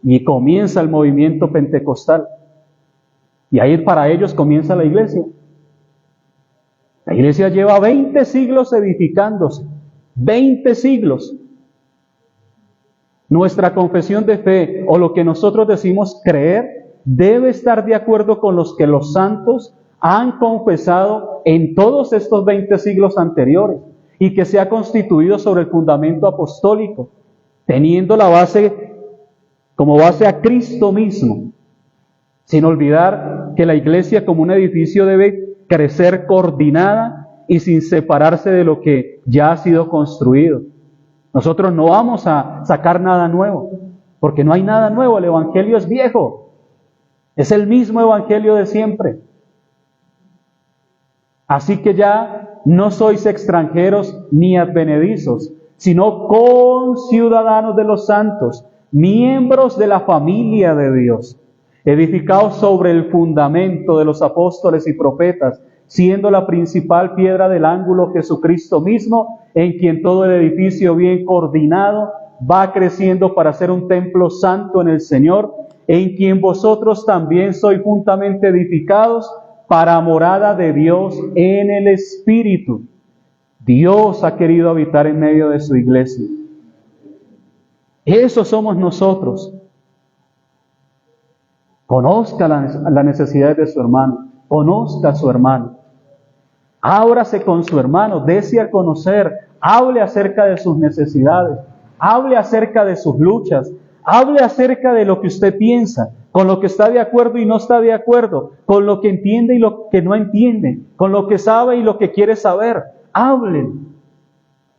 y comienza el movimiento pentecostal, y ahí para ellos comienza la iglesia. La iglesia lleva 20 siglos edificándose, 20 siglos. Nuestra confesión de fe o lo que nosotros decimos creer debe estar de acuerdo con los que los santos han confesado en todos estos 20 siglos anteriores y que se ha constituido sobre el fundamento apostólico, teniendo la base como base a Cristo mismo, sin olvidar que la iglesia como un edificio debe crecer coordinada y sin separarse de lo que ya ha sido construido. Nosotros no vamos a sacar nada nuevo, porque no hay nada nuevo, el evangelio es viejo, es el mismo evangelio de siempre. Así que ya no sois extranjeros ni advenedizos, sino conciudadanos de los santos, miembros de la familia de Dios, edificados sobre el fundamento de los apóstoles y profetas, siendo la principal piedra del ángulo Jesucristo mismo, en quien todo el edificio bien coordinado va creciendo para ser un templo santo en el Señor, en quien vosotros también sois juntamente edificados para morada de Dios en el Espíritu. Dios ha querido habitar en medio de su iglesia. Eso somos nosotros. Conozca las necesidades de su hermano, conozca a su hermano, ábrase con su hermano, dese a conocer, hable acerca de sus necesidades, hable acerca de sus luchas, hable acerca de lo que usted piensa, con lo que está de acuerdo y no está de acuerdo, con lo que entiende y lo que no entiende, con lo que sabe y lo que quiere saber. Hablen,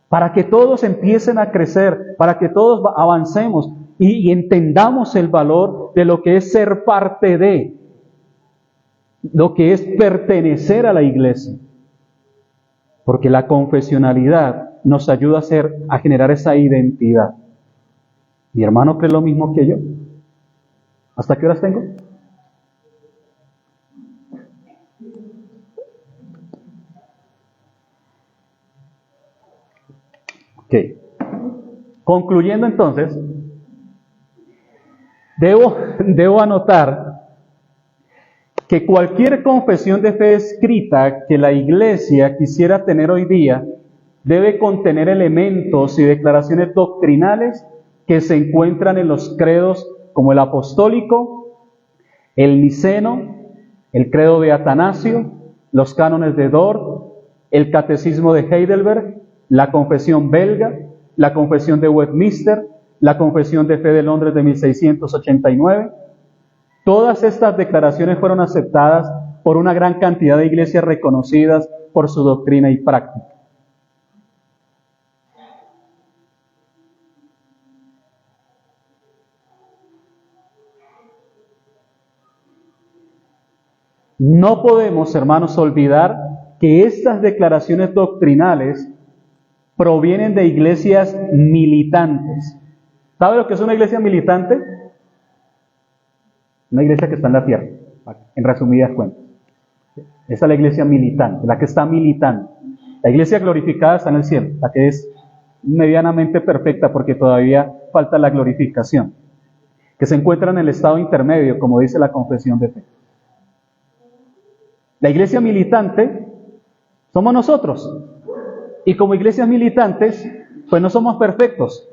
para que todos empiecen a crecer, para que todos avancemos y entendamos el valor de lo que es ser parte de, lo que es pertenecer a la iglesia. Porque la confesionalidad nos ayuda a generar esa identidad. ¿Mi hermano cree lo mismo que yo? ¿Hasta qué horas tengo? Ok. Concluyendo entonces, debo anotar que cualquier confesión de fe escrita que la iglesia quisiera tener hoy día debe contener elementos y declaraciones doctrinales que se encuentran en los credos como el apostólico, el niceno, el credo de Atanasio, los cánones de Dort, el catecismo de Heidelberg, la confesión belga, la confesión de Westminster, la confesión de fe de Londres de 1689. Todas estas declaraciones fueron aceptadas por una gran cantidad de iglesias reconocidas por su doctrina y práctica. No podemos, hermanos, olvidar que estas declaraciones doctrinales provienen de iglesias militantes. ¿Sabe lo que es una iglesia militante? Una iglesia que está en la tierra, en resumidas cuentas. Esa es la iglesia militante, la que está militando. La iglesia glorificada está en el cielo, la que es medianamente perfecta porque todavía falta la glorificación, que se encuentra en el estado intermedio, como dice la confesión de fe. La iglesia militante somos nosotros. Y como iglesias militantes, pues no somos perfectos.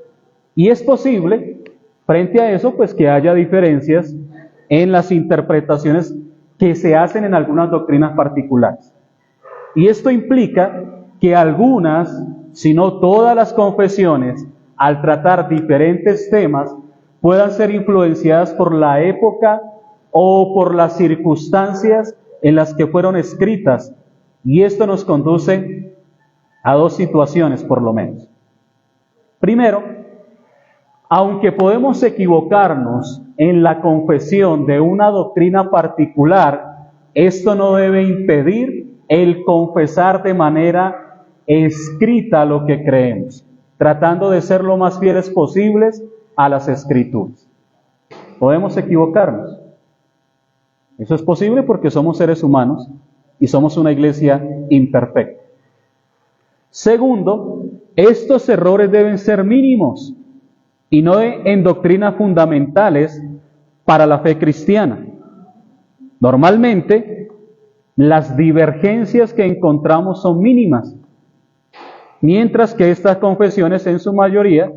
Y es posible, frente a eso, pues que haya diferencias en las interpretaciones que se hacen en algunas doctrinas particulares. Y esto implica que algunas, si no todas las confesiones, al tratar diferentes temas, puedan ser influenciadas por la época o por las circunstancias en las que fueron escritas. Y esto nos conduce a dos situaciones, por lo menos. Primero, aunque podemos equivocarnos en la confesión de una doctrina particular, esto no debe impedir el confesar de manera escrita lo que creemos, tratando de ser lo más fieles posibles a las Escrituras. Podemos equivocarnos. Eso es posible porque somos seres humanos y somos una iglesia imperfecta. Segundo, estos errores deben ser mínimos y no en doctrinas fundamentales para la fe cristiana. Normalmente, las divergencias que encontramos son mínimas, mientras que estas confesiones en su mayoría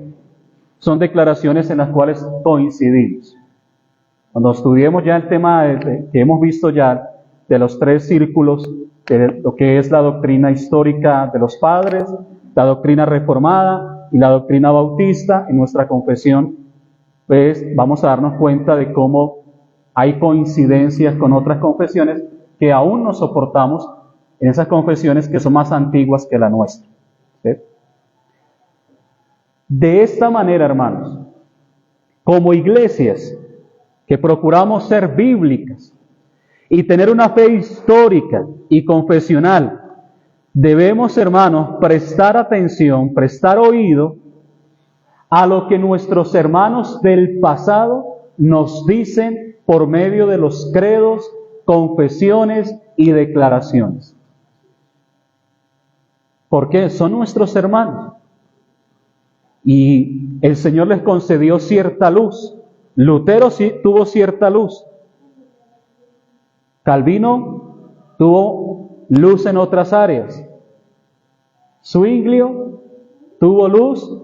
son declaraciones en las cuales coincidimos. Cuando estudiemos ya el tema que hemos visto ya de los tres círculos, de lo que es la doctrina histórica de los padres, la doctrina reformada y la doctrina bautista, en nuestra confesión, pues vamos a darnos cuenta de cómo hay coincidencias con otras confesiones que aún no soportamos en esas confesiones que son más antiguas que la nuestra. ¿Sí? De esta manera, hermanos, como iglesias que procuramos ser bíblicas y tener una fe histórica y confesional, debemos, hermanos, prestar atención, prestar oído a lo que nuestros hermanos del pasado nos dicen por medio de los credos, confesiones y declaraciones. ¿Por qué? Son nuestros hermanos. Y el Señor les concedió cierta luz. Lutero sí tuvo cierta luz. Calvino tuvo luz en otras áreas. Zwinglio tuvo luz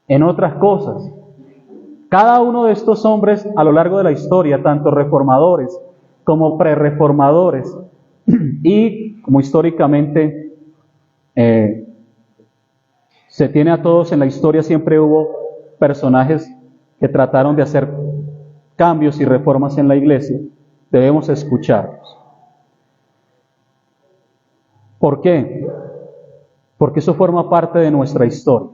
en otras cosas. Cada uno de estos hombres a lo largo de la historia, tanto reformadores como prerreformadores, y como históricamente se tiene a todos en la historia, siempre hubo personajes que trataron de hacer cambios y reformas en la iglesia. Debemos escucharlos. ¿Por qué? Porque eso forma parte de nuestra historia.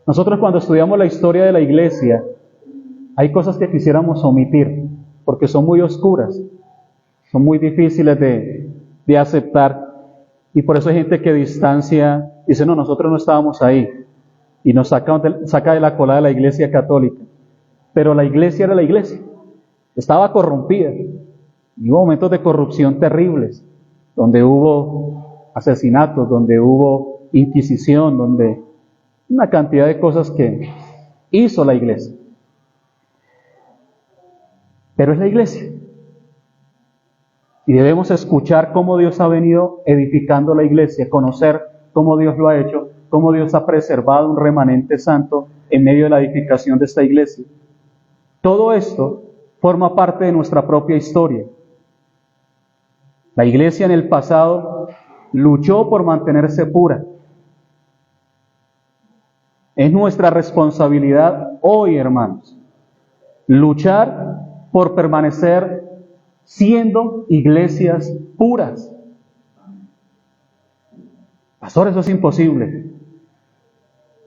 Nosotros cuando estudiamos la historia de la iglesia, hay cosas que quisiéramos omitir, porque son muy oscuras, son muy difíciles de aceptar, y por eso hay gente que distancia, dice, no, nosotros no estábamos ahí, y nos saca de la colada de la iglesia católica. Pero la iglesia era la iglesia, estaba corrompida, y hubo momentos de corrupción terribles, donde hubo asesinatos, donde hubo inquisición, donde una cantidad de cosas que hizo la iglesia. Pero es la iglesia. Y debemos escuchar cómo Dios ha venido edificando la iglesia, conocer cómo Dios lo ha hecho, cómo Dios ha preservado un remanente santo en medio de la edificación de esta iglesia. Todo esto forma parte de nuestra propia historia. La iglesia en el pasado luchó por mantenerse pura. Es nuestra responsabilidad hoy, hermanos, luchar por permanecer siendo iglesias puras. Pastor, eso es imposible,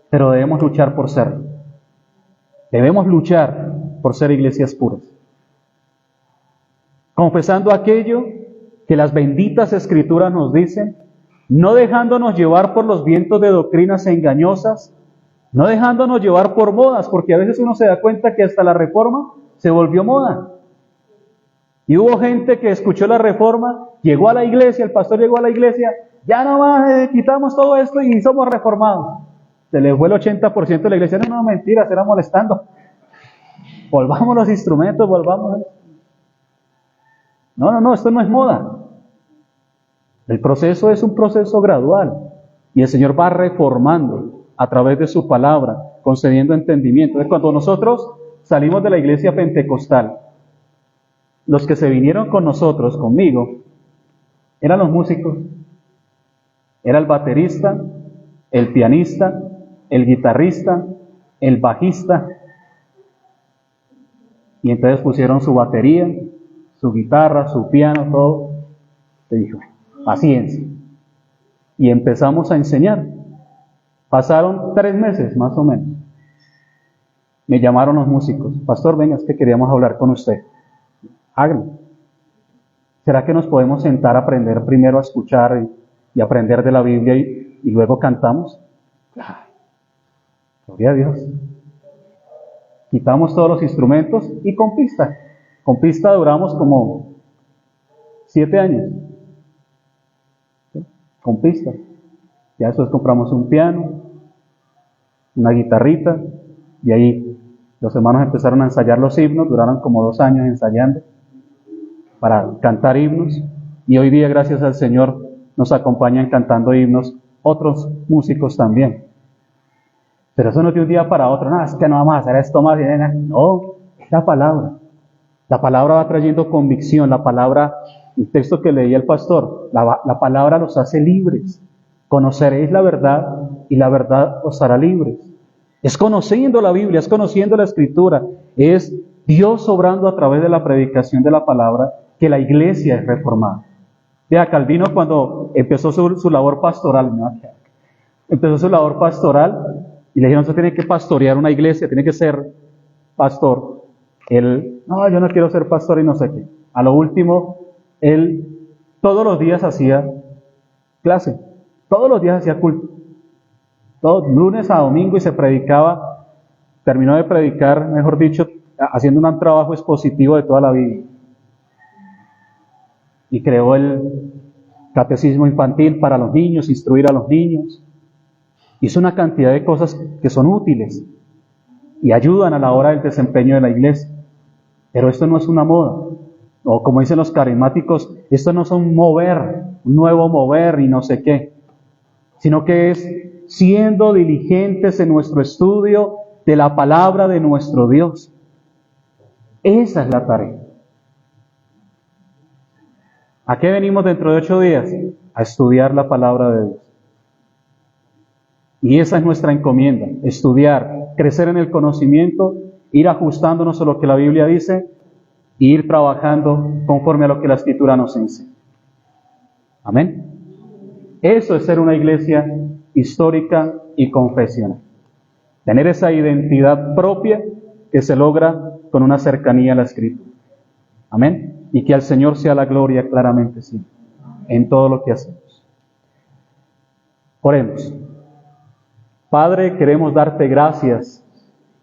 pero debemos luchar por serlo. Debemos luchar por ser iglesias puras, confesando aquello que las benditas Escrituras nos dicen, no dejándonos llevar por los vientos de doctrinas engañosas, no dejándonos llevar por modas, porque a veces uno se da cuenta que hasta la Reforma se volvió moda. Y hubo gente que escuchó la Reforma, llegó a la iglesia, el pastor llegó a la iglesia, ya nomás quitamos todo esto y somos reformados. Se le fue el 80% de la iglesia. No, mentira, será molestando. Volvamos los instrumentos, volvamos. No, esto no es moda. El proceso es un proceso gradual y el Señor va reformando a través de su palabra, concediendo entendimiento. Entonces, cuando nosotros salimos de la iglesia pentecostal, los que se vinieron con nosotros, conmigo, eran los músicos, era el baterista, el pianista, el guitarrista, el bajista, y entonces pusieron su batería, su guitarra, su piano, todo. Te dijo, paciencia. Y empezamos a enseñar. Pasaron 3 meses, más o menos. Me llamaron los músicos. Pastor, venga, es que queríamos hablar con usted. Háganlo. ¿Será que nos podemos sentar a aprender primero a escuchar y aprender de la Biblia y luego cantamos? Gloria a Dios. Quitamos todos los instrumentos y con pista. Con pista duramos como 7 años. ¿Sí? Con pista. Ya después compramos un piano, una guitarrita, y ahí los hermanos empezaron a ensayar los himnos, duraron como 2 años ensayando para cantar himnos, y hoy día, gracias al Señor, nos acompañan cantando himnos otros músicos también. Pero eso no es de un día para otro, no, es que no vamos a hacer esto más bien, no, es la palabra. La palabra va trayendo convicción, la palabra, el texto que leía el pastor, la palabra los hace libres. Conoceréis la verdad y la verdad os hará libres. Es conociendo la Biblia, es conociendo la Escritura, es Dios obrando a través de la predicación de la palabra que la iglesia es reformada. Vea, Calvino cuando empezó su labor pastoral, y le dijeron, usted tiene que pastorear una iglesia, tiene que ser pastor. Él, no, yo no quiero ser pastor y no sé qué. A lo último, él todos los días hacía clase, todos los días hacía culto. Todo, lunes a domingo, y se predicaba, terminó de predicar, mejor dicho, haciendo un trabajo expositivo de toda la Biblia. Y creó el catecismo infantil para los niños, instruir a los niños. Hizo una cantidad de cosas que son útiles y ayudan a la hora del desempeño de la iglesia. Pero esto no es una moda. O como dicen los carismáticos, esto no es un mover, un nuevo mover y no sé qué. Sino que es siendo diligentes en nuestro estudio de la palabra de nuestro Dios. Esa es la tarea. ¿A qué venimos dentro de 8 días? A estudiar la palabra de Dios. Y esa es nuestra encomienda, estudiar, crecer en el conocimiento, ir ajustándonos a lo que la Biblia dice e ir trabajando conforme a lo que la Escritura nos enseña. Amén. Eso es ser una iglesia histórica y confesional. Tener esa identidad propia que se logra con una cercanía a la Escritura. Amén. Y que al Señor sea la gloria claramente sí, en todo lo que hacemos. Oremos. Padre, queremos darte gracias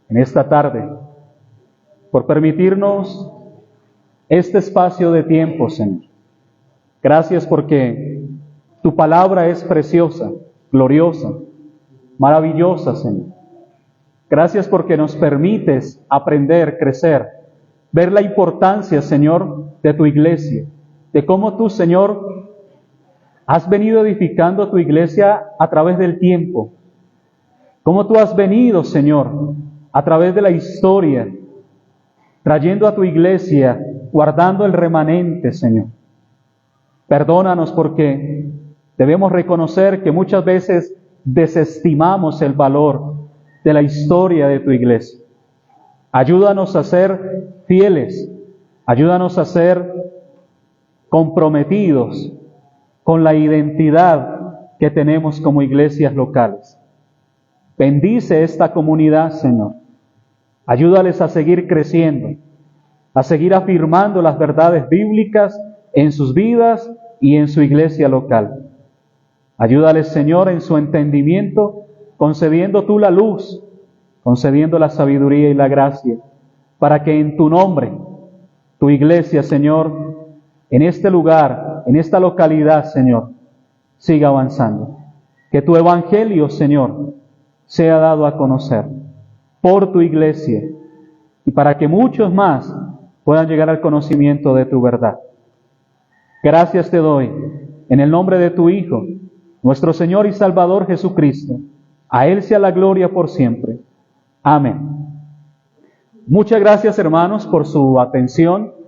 en esta tarde por permitirnos este espacio de tiempo, Señor. Gracias porque tu palabra es preciosa, gloriosa, maravillosa, Señor. Gracias porque nos permites aprender, crecer, ver la importancia, Señor, de tu iglesia, de cómo tú, Señor, has venido edificando tu iglesia a través del tiempo. Cómo tú has venido, Señor, a través de la historia, trayendo a tu iglesia, guardando el remanente, Señor. Perdónanos porque debemos reconocer que muchas veces desestimamos el valor de la historia de tu iglesia. Ayúdanos a ser fieles, ayúdanos a ser comprometidos con la identidad que tenemos como iglesias locales. Bendice esta comunidad, Señor. Ayúdales a seguir creciendo, a seguir afirmando las verdades bíblicas en sus vidas y en su iglesia local. Ayúdales, Señor, en su entendimiento, concediendo tú la luz, concediendo la sabiduría y la gracia, para que en tu nombre, tu iglesia, Señor, en este lugar, en esta localidad, Señor, siga avanzando. Que tu evangelio, Señor, sea dado a conocer por tu iglesia y para que muchos más puedan llegar al conocimiento de tu verdad. Gracias te doy en el nombre de tu Hijo, nuestro Señor y Salvador Jesucristo. A Él sea la gloria por siempre. Amén. Muchas gracias, hermanos, por su atención.